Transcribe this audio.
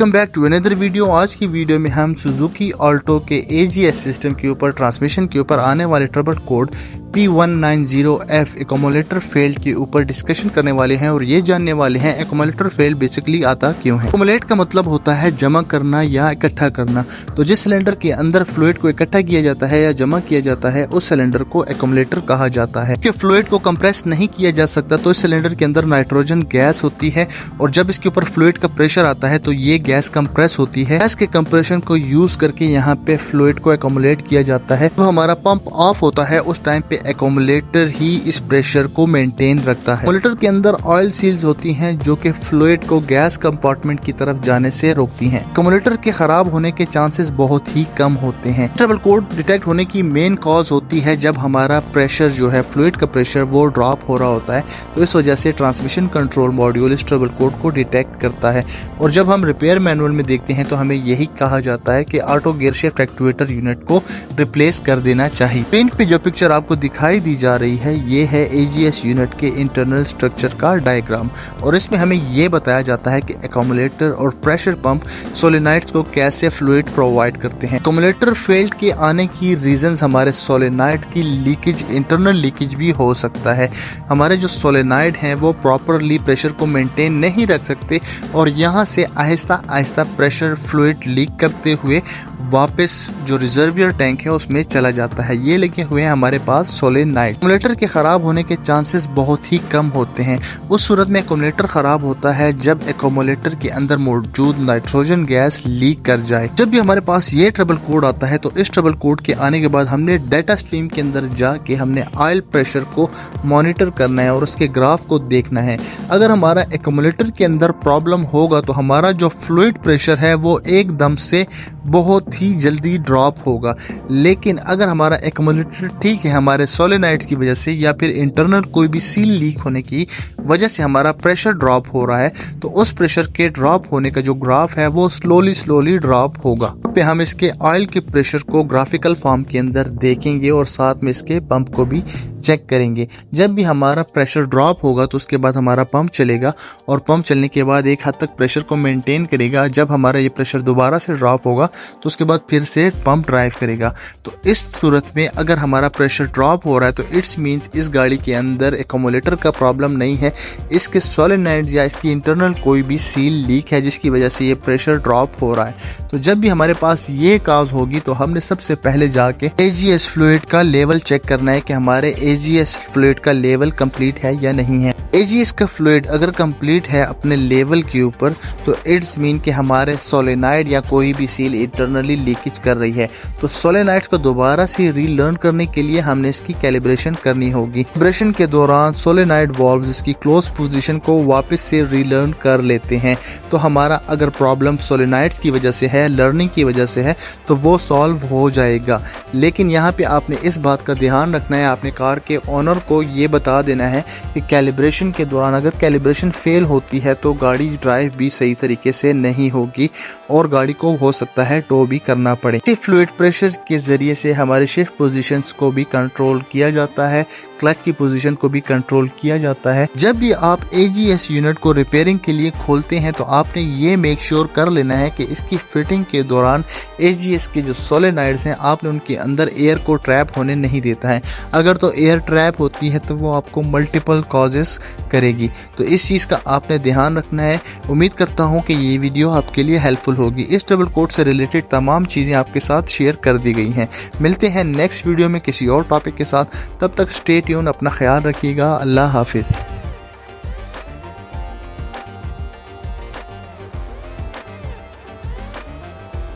Welcome back to another video. आज की वीडियो में हम सुजुकी ऑल्टो के AGS सिस्टम के ऊपर ट्रांसमिशन के ऊपर आने वाले trouble code P190F accumulator failed के ऊपर डिस्कशन करने वाले हैं और ये जानने वाले हैं एक्यूमुलेटर फेल्ड बेसिकली आता क्यों है। एक्यूमुलेट का मतलब होता है जमा करना या इकट्ठा करना। तो जिस सिलेंडर के अंदर फ्लूइड को इकट्ठा किया जाता है या जमा किया जाता है उस सिलेंडर को एक्यूमुलेटर कहा जाता है। कि फ्लूइड को कंप्रेस नहीं किया जा सकता तो इस सिलेंडर के अंदर नाइट्रोजन गैस होती है और जब इसके ऊपर फ्लूइड का प्रेशर आता है तो ये गैस कंप्रेस होती है। गैस के कंप्रेशन को यूज करके यहाँ पे फ्लूइड को एक्यूमुलेट किया जाता है। तो हमारा पंप ऑफ होता है उस टाइम पे एक्यूमुलेटर ही इस प्रेशर को मेंटेन रखता है। एक्यूमुलेटर के अंदर ऑयल सील्स होती हैं जो कि फ्लूइड को गैस कंपार्टमेंट की तरफ जाने से रोकती हैं। एक्यूमुलेटर के खराब होने के चांसेस बहुत ही कम होते हैं। ट्रबल कोड डिटेक्ट होने की मेन कॉज होती है जब हमारा प्रेशर जो है फ्लूइड का प्रेशर वो ड्रॉप हो रहा होता है। तो इस वजह से ट्रांसमिशन कंट्रोल मॉड्यूल इस ट्रबल कोड को डिटेक्ट करता है और जब हम रिपेयर मैनुअल में देखते हैं तो हमें यही कहा जाता है कि auto gear shift actuator unit को रिप्लेस कर देना चाहिए। स्क्रीन पे जो पिक्चर आपको दिखाई दी जा रही है ये है AGS यूनिट के इंटरनल स्ट्रक्चर का डायग्राम और इसमें हमें ये बताया जाता है कि एक्यूमुलेटर और प्रेशर पंप सोलेनाइड्स को कैसे फ्लूइड प्रोवाइड करते हैं। एक्यूमुलेटर फेल्ड के आने की रीजंस हमारे सोलेनाइड की लीकेज, इंटरनल लीकेज भी हो सकता है। हमारे जो सोलेनाइड हैं वो प्रॉपरली प्रेशर को मेंटेन नहीं रख सकते और यहाँ से Aahista Aahista pressure fluid leak करते हुए वापस जो रिजर्वियर टैंक है उसमें चला जाता है। ये लगे हुए हैं हमारे पास सोलेनाइड। एक्यूमुलेटर के खराब होने के चांसेस बहुत ही कम होते हैं। उस सूरत में एक्यूमुलेटर खराब होता है जब एक्यूमुलेटर के अंदर मौजूद नाइट्रोजन गैस लीक कर जाए। जब भी हमारे पास ये ट्रबल कोड आता है तो इस ट्रबल कोड के आने के बाद हमने डाटा स्ट्रीम के अंदर जाके हमने ऑयल प्रेशर को मॉनिटर करना है और उसके ग्राफ को देखना है। अगर हमारा एक्यूमुलेटर के अंदर प्रॉब्लम होगा तो हमारा जो फ्लूइड प्रेशर है वो एकदम से बहुत ही जल्दी ड्रॉप होगा। लेकिन अगर हमारा एक्यूमुलेटर ठीक है, हमारे सोलेनाइड्स की वजह से या फिर इंटरनल कोई भी सील लीक होने की वजह से हमारा प्रेशर ड्रॉप हो रहा है तो उस प्रेशर के ड्रॉप होने का जो ग्राफ है वो स्लोली ड्रॉप होगा। पे हम इसके ऑयल के प्रेशर को ग्राफिकल फॉर्म के अंदर देखेंगे और साथ में इसके पंप को भी चेक करेंगे। जब भी हमारा प्रेशर ड्रॉप होगा तो उसके बाद हमारा पंप चलेगा और पंप चलने के बाद एक हद तक प्रेशर को मेंटेन करेगा। जब हमारा ये प्रेशर दोबारा से ड्रॉप होगा तो उसके बाद फिर से पंप ड्राइव करेगा। तो इस सूरत में अगर हमारा प्रेशर ड्रॉप हो रहा है तो इट्स मीन्स इस गाड़ी के अंदर एक्यूमुलेटर का प्रॉब्लम नहीं है, इसके सोलेनाइड्स या इसकी इंटरनल कोई भी सील लीक है जिसकी वजह से ये प्रेशर ड्रॉप हो रहा है। तो जब भी हमारे पास ये काज होगी तो हमने सबसे पहले जाके AGS फ्लूइड का लेवल चेक करना है कि हमारे AGS फ्लूइड का लेवल कंप्लीट है या नहीं है। AGS का फ्लूइड अगर कंप्लीट है अपने लेवल के ऊपर तो इट्स मीन कि हमारे सोलेनाइड या कोई भी सील इंटरनली लीकेज कर रही है। तो सोलेनाइड्स को दोबारा से रीलर्न करने के लिए हमने इसकी कैलिब्रेशन करनी होगी। कैलिब्रेशन के दौरान सोलेनाइड वाल्व्स इसकी क्लोज पोजीशन को वापस से रीलर्न कर लेते हैं। तो हमारा अगर प्रॉब्लम सोलेनाइड्स की वजह से है, लर्निंग की वजह से है तो वो सॉल्व हो जाएगा। लेकिन यहाँ पे आपने इस बात का ध्यान रखना है, आपने कार के ओनर को ये बता देना है कि कैलिब्रेशन के दौरान अगर कैलिब्रेशन फेल होती है तो गाड़ी ड्राइव भी सही तरीके से नहीं होगी और गाड़ी को हो सकता है टो भी करना पड़े। फ्लूइड प्रेशर के जरिए से हमारे शिफ्ट पोजीशंस को भी कंट्रोल किया जाता है, क्लच की पोजीशन को भी कंट्रोल किया जाता है। जब भी आप AGS यूनिट को रिपेयरिंग के लिए खोलते हैं तो आपने ये मेक श्योर कर लेना है कि इसकी फिटिंग के दौरान AGS के जो सोलेनाइड्स हैं आपने उनके अंदर एयर को ट्रैप होने नहीं देता है। अगर तो एयर ट्रैप होती है तो वो आपको मल्टीपल कॉजेस करेगी। तो इस चीज़ का आपने ध्यान रखना है। उम्मीद करता हूँ कि ये वीडियो आपके लिए हेल्पफुल होगी। इस ट्रबल कोड से रिलेटेड तमाम चीज़ें आपके साथ शेयर कर दी गई हैं। मिलते हैं नेक्स्ट वीडियो में किसी और टॉपिक के साथ। तब तक स्टे ट्यून, अपना ख्याल रखिएगा। अल्लाह हाफिज़।